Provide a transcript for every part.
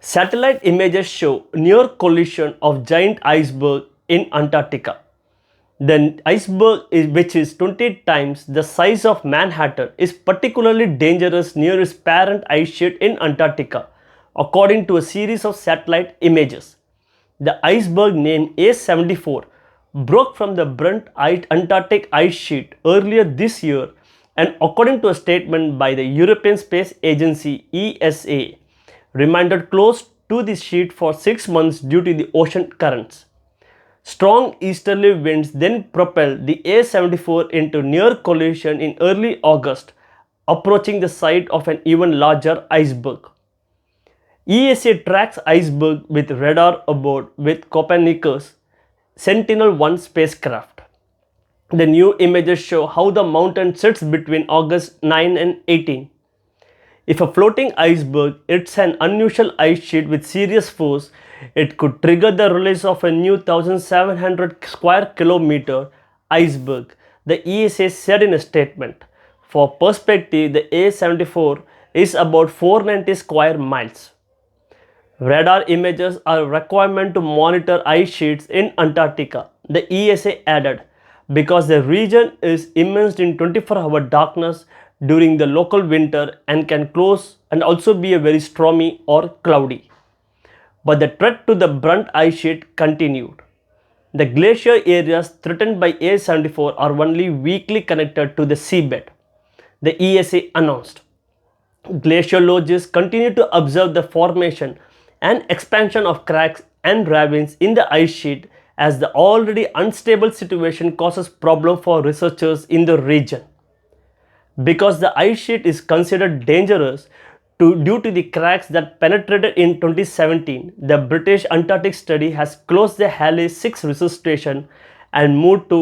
Satellite images show near collision of giant iceberg in Antarctica. The iceberg, which is 20 times the size of Manhattan, is particularly dangerous near its parent ice sheet in Antarctica, according to a series of satellite images. The iceberg named A74 broke from the Brunt Antarctic ice sheet earlier this year, and according to a statement by the European Space Agency ESA, remained close to the sheet for 6 months due to the ocean currents. Strong easterly winds then propelled the A74 into near collision in early August, approaching the site of an even larger iceberg. ESA tracks iceberg with radar aboard with Copernicus Sentinel-1 spacecraft. The new images show how the mountain sits between August 9 and 18. If a floating iceberg hits an unusual ice sheet with serious force, it could trigger the release of a new 1,700 square kilometer iceberg, the ESA said in a statement. For perspective, the A74 is about 490 square miles. Radar images are a requirement to monitor ice sheets in Antarctica, the ESA added, because the region is immersed in 24-hour darkness during the local winter and can close and also be a very stormy or cloudy. But the threat to the Brunt ice sheet continued. The glacier areas threatened by A74 are only weakly connected to the seabed, the ESA announced. Glaciologists continue to observe the formation and expansion of cracks and ravines in the ice sheet as the already unstable situation causes problems for researchers in the region. Because the ice sheet is considered dangerous due to the cracks that penetrated in 2017, the British Antarctic Study has closed the Halley 6 research station and moved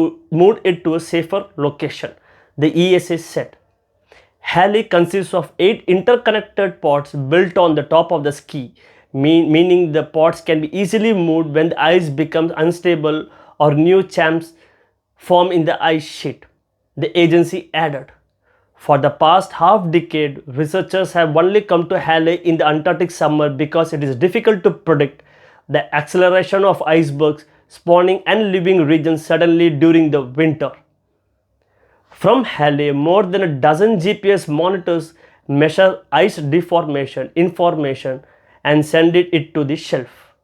it to a safer location, the ESA said. Halley consists of 8 interconnected pods built on the top of the ski, meaning the pods can be easily moved when the ice becomes unstable or new champs form in the ice sheet, the agency added. For the past half decade, researchers have only come to Halley in the Antarctic summer because it is difficult to predict the acceleration of icebergs spawning and leaving regions suddenly during the winter. From Halley, more than a dozen GPS monitors measure ice deformation information and send it to the shelf.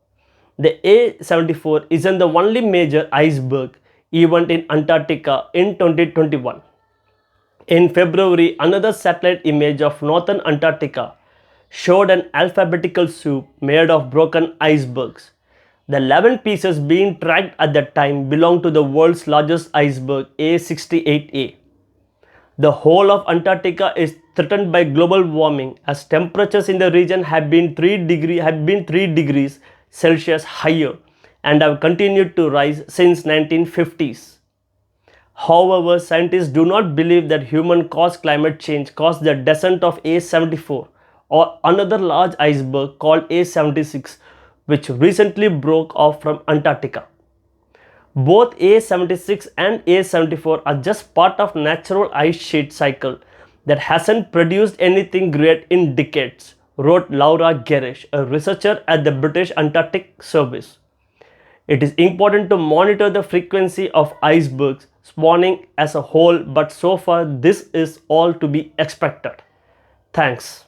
The A74 isn't the only major iceberg event in Antarctica in 2021. In February, another satellite image of northern Antarctica showed an alphabetical soup made of broken icebergs. The 11 pieces being tracked at that time belonged to the world's largest iceberg, A68A. The whole of Antarctica is threatened by global warming as temperatures in the region have been 3 degrees Celsius higher and have continued to rise since 1950s. However, scientists do not believe that human-caused climate change caused the descent of A74 or another large iceberg called A76, which recently broke off from Antarctica. Both A76 and A74 are just part of natural ice sheet cycle that hasn't produced anything great in decades, wrote Laura Gerish, a researcher at the British Antarctic Service. It is important to monitor the frequency of icebergs spawning as a whole, but so far this is all to be expected. Thanks.